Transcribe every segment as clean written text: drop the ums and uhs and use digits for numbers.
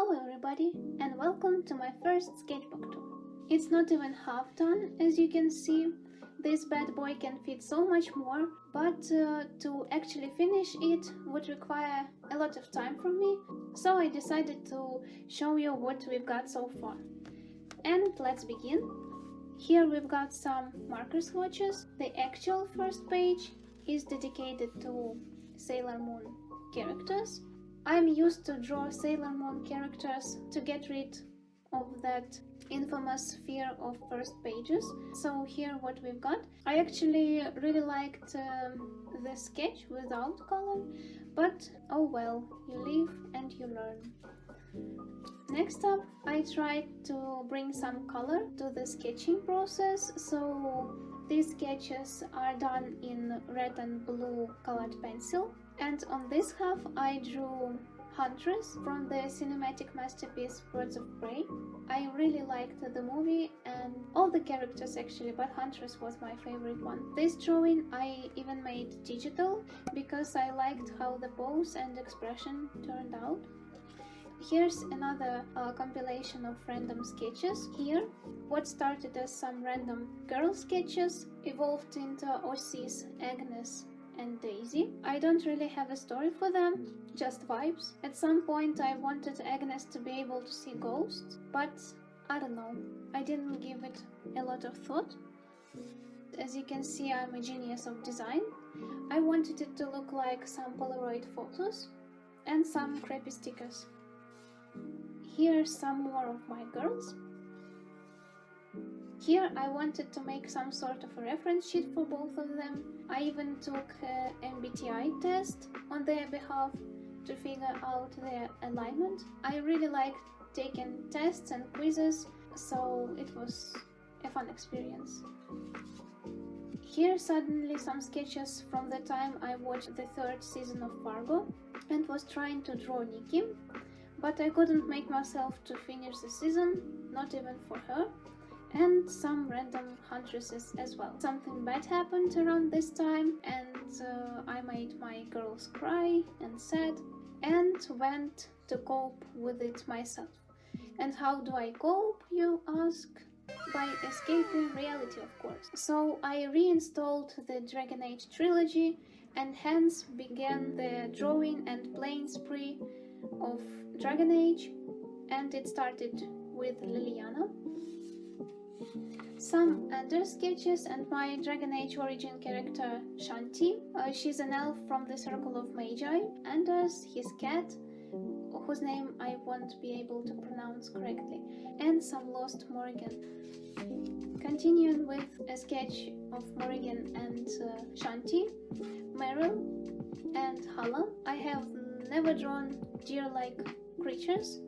Hello everybody, and welcome to my first sketchbook tour. It's not even half done, as you can see. This bad boy can fit so much more, but to actually finish it would require a lot of time from me, so I decided to show you what we've got so far. And let's begin. Here we've got some marker swatches. The actual first page is dedicated to Sailor Moon characters. I'm used to draw Sailor Moon characters to get rid of that infamous fear of first pages. So here what we've got. I actually really liked the sketch without color, but oh well, you live and you learn. Next up, I tried to bring some color to the sketching process, so these sketches are done in red and blue colored pencil. And on this half I drew Huntress from the cinematic masterpiece Birds of Prey. I really liked the movie and all the characters actually, but Huntress was my favorite one. This drawing I even made digital because I liked how the pose and expression turned out. Here's another compilation of random sketches. Here, what started as some random girl sketches evolved into OC's Agnes and Daisy. I don't really have a story for them, just vibes. At some point I wanted Agnes to be able to see ghosts, but I don't know, I didn't give it a lot of thought. As you can see, I'm a genius of design. I wanted it to look like some Polaroid photos and some crappy stickers. Here's some more of my girls. Here I wanted to make some sort of a reference sheet for both of them. I even took an MBTI test on their behalf to figure out their alignment. I really liked taking tests and quizzes, so it was a fun experience. Here suddenly some sketches from the time I watched the third season of Fargo and was trying to draw Nikki, but I couldn't make myself to finish the season, not even for her. And some random huntresses as well. Something bad happened around this time and I made my girls cry and sad and went to cope with it myself. And how do I cope, you ask? By escaping reality, of course. So I reinstalled the Dragon Age trilogy and hence began the drawing and playing spree of Dragon Age, and it started with Liliana. Some other sketches and my Dragon Age origin character Shanti. She's an elf from the Circle of Magi, Anders, his cat, whose name I won't be able to pronounce correctly, and some lost Morrigan. Continuing with a sketch of Morrigan and Shanti, Meryl and Hala. I have never drawn deer-like creatures,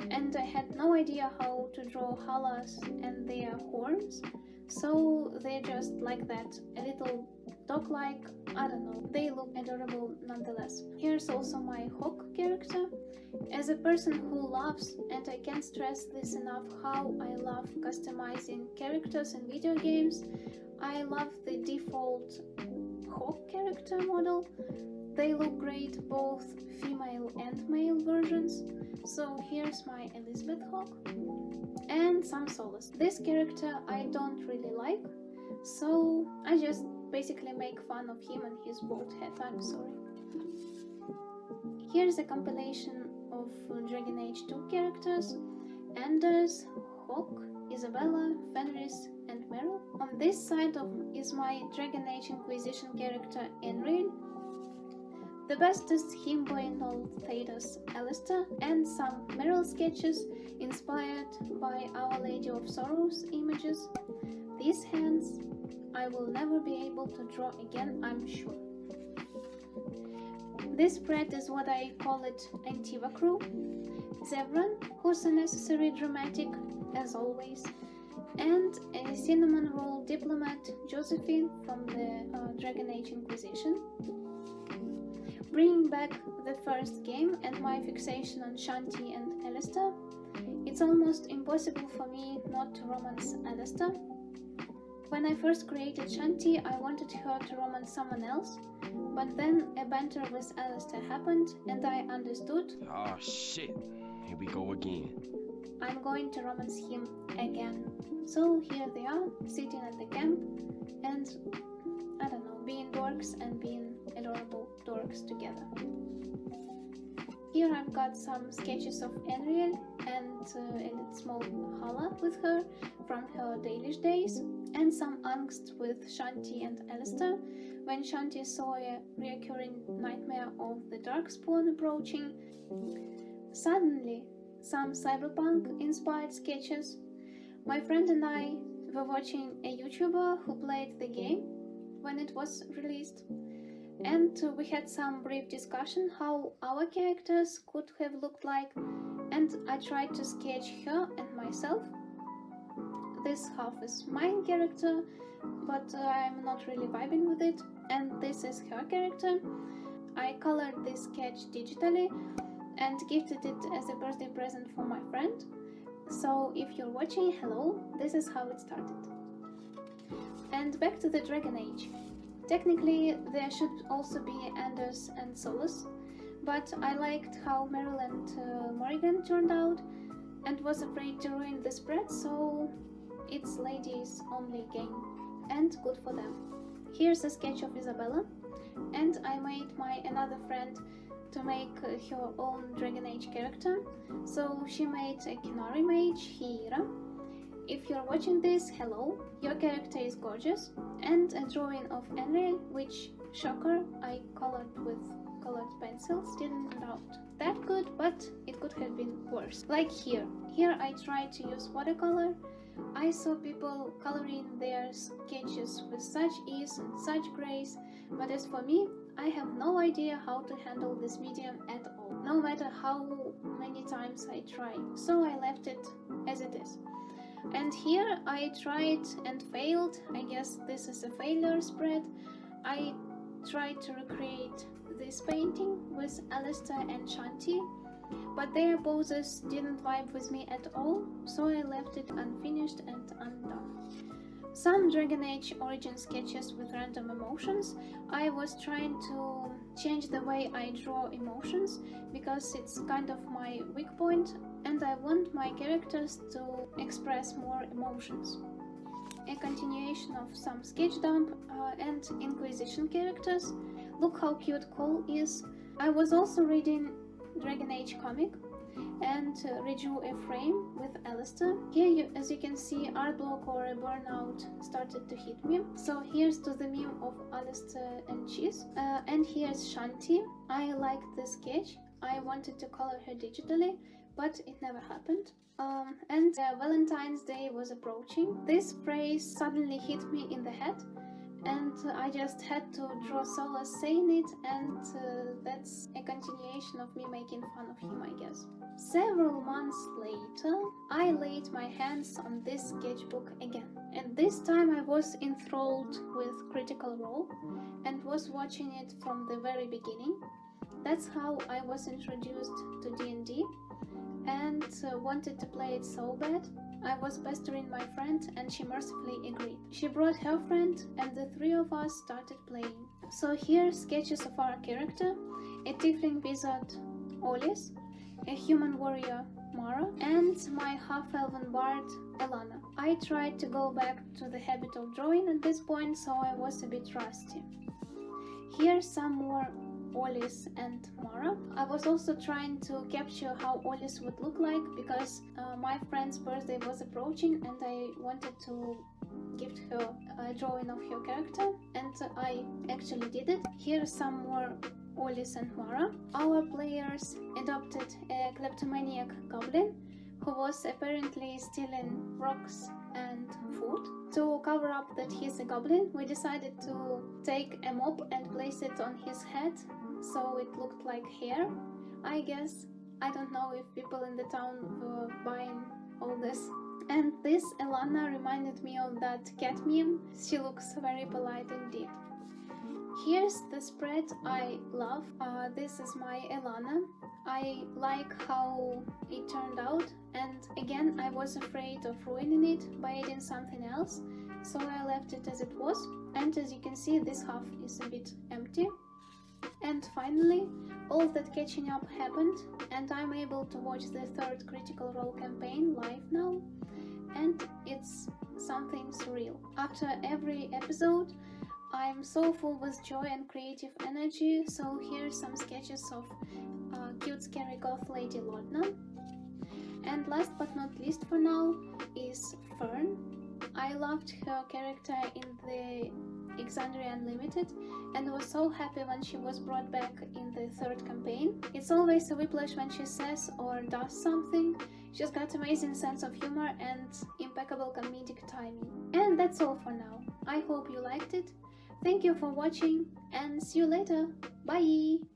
and I had no idea how to draw halas and their horns, so they're just like that, a little dog-like, I don't know, they look adorable nonetheless. Here's also my hawk character. As a person who loves, and I can't stress this enough, how I love customizing characters in video games, I love the default hawk character model. They look great, both female and male versions. So here's my Elizabeth Hawk and some Solace. This character I don't really like, so I just basically make fun of him and his bald head. I'm sorry. Here's a compilation of Dragon Age 2 characters: Anders, Hawk, Isabella, Fenris and Meryl. On this side is my Dragon Age Inquisition character Enril, the bestest himbo in all Thedas, Alistair, and some Meryl sketches inspired by Our Lady of Sorrows images. These hands I will never be able to draw again, I'm sure. This spread is what I call it Antiva crew. Zevran, who's a necessary dramatic, as always, and a cinnamon roll diplomat, Josephine, from the Dragon Age Inquisition. Bringing back the first game and my fixation on Shanti and Alistair, it's almost impossible for me not to romance Alistair. When I first created Shanti, I wanted her to romance someone else, but then a banter with Alistair happened and I understood. Oh shit, Here we go again. I'm going to romance him again. So here they are, sitting at the camp, and I don't know, being dorks and being adorable dorks together. Here I've got some sketches of Enriel and a small Hala with her from her Dalish days, and some angst with Shanti and Alistair when Shanti saw a recurring nightmare of the Darkspawn approaching. Suddenly, some cyberpunk-inspired sketches. My friend and I were watching a YouTuber who played the game when it was released, and we had some brief discussion how our characters could have looked like, and I tried to sketch her and myself. This half is my character, but I'm not really vibing with it, and this is her character. I colored this sketch digitally and gifted it as a birthday present for my friend. So if you're watching, hello, this is how it started. And back to the Dragon Age. Technically, there should also be Anders and Solus, but I liked how Meryl and Morrigan turned out and was afraid to ruin the spread, so it's ladies only game, and good for them. Here's a sketch of Isabella, and I made my another friend to make her own Dragon Age character, so she made a Kinari mage, Hira. If you're watching this, hello, your character is gorgeous, and a drawing of Enriel, which, shocker, I colored with colored pencils, didn't turn out that good, but it could have been worse. Like here I tried to use watercolor. I saw people coloring their sketches with such ease and such grace, but as for me, I have no idea how to handle this medium at all, no matter how many times I try, so I left it as it is. And here I tried and failed. I guess this is a failure spread. I tried to recreate this painting with Alistair and Shanti, but their poses didn't vibe with me at all, so I left it unfinished and undone. Some Dragon Age origin sketches with random emotions. I was trying to change the way I draw emotions because it's kind of my weak point, and I want my characters to express more emotions. A continuation of some sketch dump and Inquisition characters. Look how cute Cole is. I was also reading Dragon Age comic and redrew a frame with Alistair. Here, as you can see, art block or a burnout started to hit me. So here's to the meme of Alistair and Cheese. And here's Shanti. I liked the sketch. I wanted to color her digitally, but it never happened. And Valentine's Day was approaching. This phrase suddenly hit me in the head, and I just had to draw Solus saying it, and that's a continuation of me making fun of him, I guess. Several months later, I laid my hands on this sketchbook again, and this time I was enthralled with Critical Role and was watching it from the very beginning. That's how I was introduced to DnD and wanted to play it so bad. I was pestering my friend and she mercifully agreed. She brought her friend and the three of us started playing. So here sketches of our character, a tiefling wizard, Olis, a human warrior, Mara, and my half-elven bard, Elana. I tried to go back to the habit of drawing at this point, so I was a bit rusty. Here's some more Olis and Mara. I was also trying to capture how Olis would look like because my friend's birthday was approaching and I wanted to gift her a drawing of her character, and I actually did it. Here's some more Olis and Mara. Our players adopted a kleptomaniac goblin who was apparently stealing rocks and food. To cover up that he's a goblin, we decided to take a mop and place it on his head so it looked like hair, I guess. I don't know if people in the town were buying all this. And this Elana reminded me of that cat meme. She looks very polite indeed. Here's the spread I love. This is my Elana. I like how it turned out, and again I was afraid of ruining it by adding something else, so I left it as it was. And as you can see, this half is a bit empty. And finally, all that catching up happened, and I'm able to watch the third Critical Role campaign live now, and it's something surreal. After every episode, I'm so full with joy and creative energy, so here's some sketches of cute scary goth lady Lodna. And last but not least for now is Fern. I loved her character in the Exandria Unlimited and was so happy when she was brought back in the third campaign. It's always a whiplash when she says or does something. She's got amazing sense of humor and impeccable comedic timing. And that's all for now. I hope you liked it. Thank you for watching and see you later. Bye!